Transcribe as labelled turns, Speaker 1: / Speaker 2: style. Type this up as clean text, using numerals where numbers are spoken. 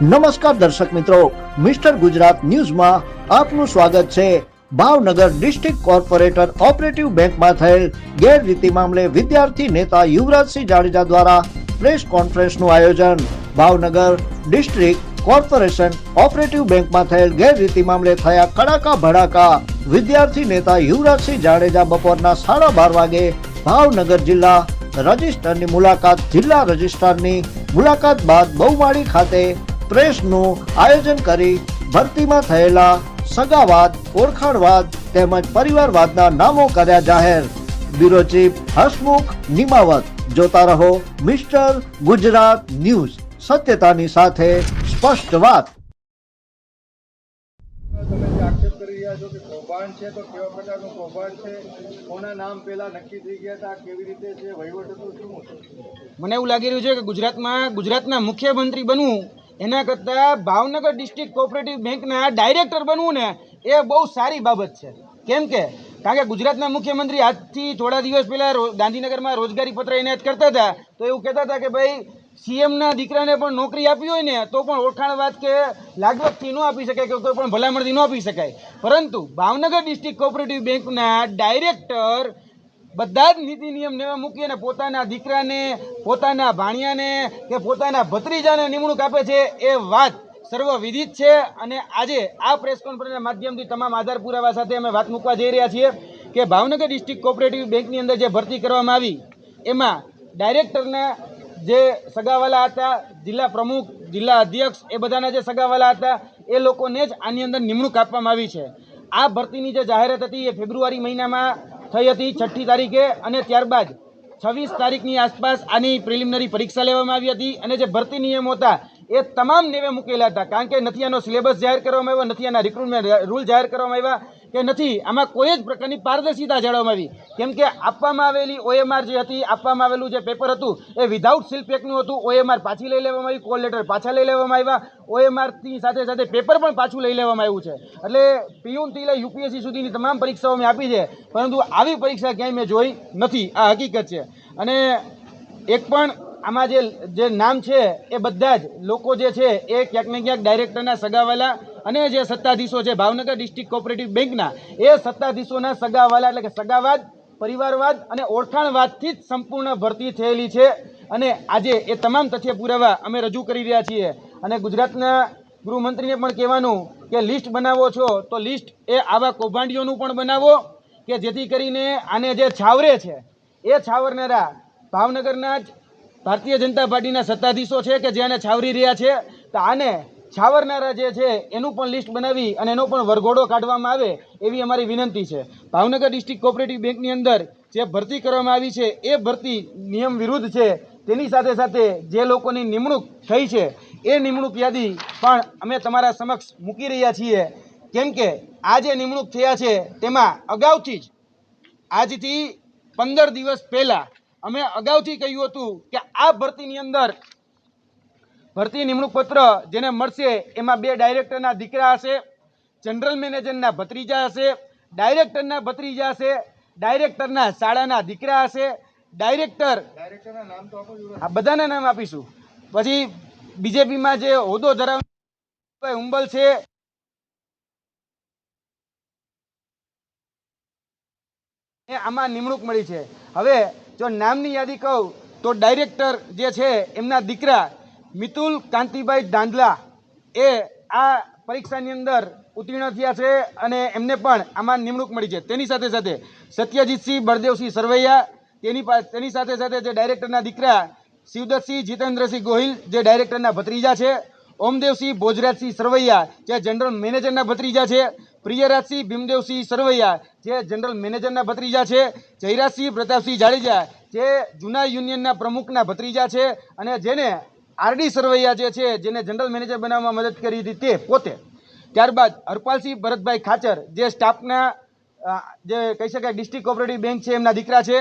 Speaker 1: નમસ્કાર દર્શક મિત્રો, મિસ્ટર ગુજરાત ન્યૂઝમાં આપનું સ્વાગત છે। ભાવનગર ડિસ્ટ્રિક્ટ કોર્પોરેટર ઓપરેટિવ બેંકમાં થયેલ ગેરરીતિ મામલે વિદ્યાર્થી નેતા યુવરાજસિંહ જાડેજા દ્વારા પ્રેસ કોન્ફરન્સનું આયોજન। ભાવનગર ડિસ્ટ્રિક્ટ કોર્પોરેશન ઓપરેટિવ બેંકમાં થયેલ ગેરરીતિ મામલે થયા કડાકા ભડાકા। વિદ્યાર્થી નેતા યુવરાજસિંહ જાડેજા બપોરના 12:30 વાગે ભાવનગર જિલ્લા રજિસ્ટ્રારની મુલાકાત બાદ બહુમાળી ખાતે પ્રેસનું આયોજન કરી ભરતીમાં થયેલા સગાવાદ, ઓળખાણવાદ તેમજ પરિવારવાદના નામો કર્યા જાહેર। Bureau chief Hasmukh Nimavat. જોતા રહો મિસ્ટર ગુજરાત ન્યૂઝ, સત્યતાની સાથે સ્પષ્ટ વાત।
Speaker 2: તમે જે આક્ષેપ કરી રહ્યા છો કે કૌભાંડ છે, તો કેવા પ્રકારનું કૌભાંડ છે, કોના નામ પહેલા નક્કી થઈ ગયા હતા, કેવી રીતે છે, વહીવટ હતું, શું હતું?
Speaker 3: મને એવું લાગી રહ્યું છે કે ગુજરાતના મુખ્યમંત્રી બનવું એના કરતાં ભાવનગર ડિસ્ટ્રિક્ટ કોઓપરેટિવ બેંકના ડાયરેક્ટર બનવું ને એ બહુ સારી બાબત છે। કારણ કે ગુજરાતના મુખ્યમંત્રી આજથી થોડા દિવસ પહેલાં ગાંધીનગરમાં રોજગારી પત્ર એનાયત કરતા હતા, તો એવું કહેતા હતા કે ભાઈ સીએમના દીકરાને પણ નોકરી આપી હોય ને તો પણ ઓળખાણવાદ કે લાગવગથી ન આપી શકાય કે કોઈ પણ ભલામણથી ન આપી શકાય, પરંતુ ભાવનગર ડિસ્ટ્રિક્ટ કોઓપરેટિવ બેંકના ડાયરેક્ટર બધા જ નીતિ નિયમ નેવા મૂકી અને પોતાના દીકરાને, પોતાના ભાણિયાને કે પોતાના ભત્રીજાને નિમણૂક આપે છે, એ વાત સર્વવિદિત છે। અને આજે આ પ્રેસ કોન્ફરન્સના માધ્યમથી તમામ આધાર પુરાવા સાથે અમે વાત મૂકવા જઈ રહ્યા છીએ કે ભાવનગર ડિસ્ટ્રિક્ટ કોઓપરેટિવ બેંકની અંદર જે ભરતી કરવામાં આવી એમાં ડાયરેક્ટરના જે સગાવાલા હતા, જિલ્લા પ્રમુખ, જિલ્લા અધ્યક્ષ, એ બધાના જે સગાવાલા હતા એ લોકોને જ આની અંદર નિમણૂક આપવામાં આવી છે। આ ભરતીની જે જાહેરાત હતી એ ફેબ્રુઆરી મહિનામાં થઈ હતી 6મી તારીખે, અને ત્યારબાદ 26 તારીખની આસપાસ આની પ્રિલિમિનરી પરીક્ષા લેવામાં આવી હતી અને જે ભરતી નિયમો હતા એ તમામ નેવે મૂકેલા હતા। કારણ કે નથી આનો સિલેબસ જાહેર કરવામાં આવ્યો, નથી આના રિક્રુટમેન્ટ રૂલ જાહેર કરવામાં આવ્યા, કે નથી આમાં કોઈ જ પ્રકારની પારદર્શિતા જાળવવામાં આવી। કેમ કે આપવામાં આવેલી OMR જે હતી, આપવામાં આવેલું જે પેપર હતું એ વિધાઉટ સીલ પેકનું હતું। OMR પાછી લઈ લેવામાં આવી, કોલ લેટર પાછા લઈ લેવામાં આવ્યા, OMRની સાથે સાથે પેપર પણ પાછું લઈ લેવામાં આવ્યું છે। એટલે પીયુનથી લઈ UPSC સુધીની તમામ પરીક્ષાઓ મેં આપી છે, પરંતુ આવી પરીક્ષા ક્યાંય મેં જોઈ નથી, આ હકીકત છે। અને એક પણ આમાં જે નામ છે એ બધા જ લોકો જે છે એ ક્યાંક ને ક્યાંક ડાયરેક્ટરના સગાવાલા અને જે સત્તાધીશો છે ભાવનગર ડિસ્ટ્રિક્ટ કોઓપરેટિવ બેંકના, એ સત્તાધીશોના સગાવાલા એટલે કે સગાવાદ, પરિવારવાદ અને ઓળખાણવાદથી જ સંપૂર્ણ ભરતી થયેલી છે। અને આજે એ તમામ તથ્ય પુરાવા અમે રજૂ કરી રહ્યા છીએ। અને ગુજરાતના ગૃહમંત્રીને પણ કહેવાનું કે લિસ્ટ બનાવો છો તો લિસ્ટ એ આવા કૌભાંડીઓનું પણ બનાવો કે જેથી કરીને આને જે છાવરે છે એ છાવરનારા ભાવનગરના જ ભારતીય જનતા પાર્ટીના સત્તાધીશો છે કે જે આને છાવરી રહ્યા છે, તો આને છાવરનારા જે છે એનું પણ લિસ્ટ બનાવી અને એનો પણ વરઘોડો કાઢવામાં આવે એવી અમારી વિનંતી છે। ભાવનગર ડિસ્ટ્રિક્ટ કોઓપરેટિવ બેંકની અંદર જે ભરતી કરવામાં આવી છે એ ભરતી નિયમ વિરુદ્ધ છે। તેની સાથે સાથે જે લોકોની નિમણૂક થઈ છે એ નિમણૂક યાદી પણ અમે તમારા સમક્ષ મૂકી રહ્યા છીએ। કેમ કે આ જે નિમણૂક થયા છે તેમાં અગાઉથી જ આજથી 15 દિવસ પહેલાં અમે અગાઉથી કહ્યું હતું કે આ ભરતીની અંદર ભરતી નિમણૂક પત્ર જેને મળશે એમાં 2 ડાયરેક્ટરના દીકરા હશે, જનરલ મેનેજરના ભત્રીજા હશે, ડાયરેક્ટરના ભત્રીજા હશે, ડાયરેક્ટરના શાળાના દીકરા હશે, ડાયરેક્ટરના નામ તો આપો, આ બધાના નામ આપીશું। પછી બીજેપીમાં જે હોદ્દો ધરાવનાર ઉંબલ છે, એ આમાં નિમણૂક મળી છે। હવે જો નામની યાદી કહું તો ડાયરેક્ટર જે છે એમના દીકરા મિતુલ કાંતિભાઈ ધાંધલા એ આ પરીક્ષાની અંદર ઉત્તીર્ણ થયા છે અને એમને પણ આમાં નિમણૂક મળી છે। તેની સાથે સાથે સત્યજીતસિંહ બળદેવસિંહ સરવૈયા, તેની સાથે સાથે જે ડાયરેક્ટરના દીકરા શિવદત્તસિંહ જીતેન્દ્રસિંહ ગોહિલ જે ડાયરેક્ટરના ભત્રીજા છે, ઓમદેવસિંહ ભોજરાજસિંહ સરવૈયા જે જનરલ મેનેજરના ભત્રીજા છે, પ્રિયરાજસિંહ ભીમદેવસિંહ સરવૈયા જે જનરલ મેનેજરના ભત્રીજા છે, જયરાજસિંહ પ્રતાપસિંહ જાડેજા જે જૂના યુનિયનના પ્રમુખના ભત્રીજા છે, અને જેને આરડી સરવૈયા જે છે જેને જનરલ મેનેજર બનાવવામાં મદદ કરી હતી તે પોતે। ત્યારબાદ હરપાલસિંહ ભરતભાઈ ખાચર જે સ્ટાફના જે કહી શકાય ડિસ્ટ્રિક્ટ કોઓપરેટિવ બેંક છે એમના દીકરા છે।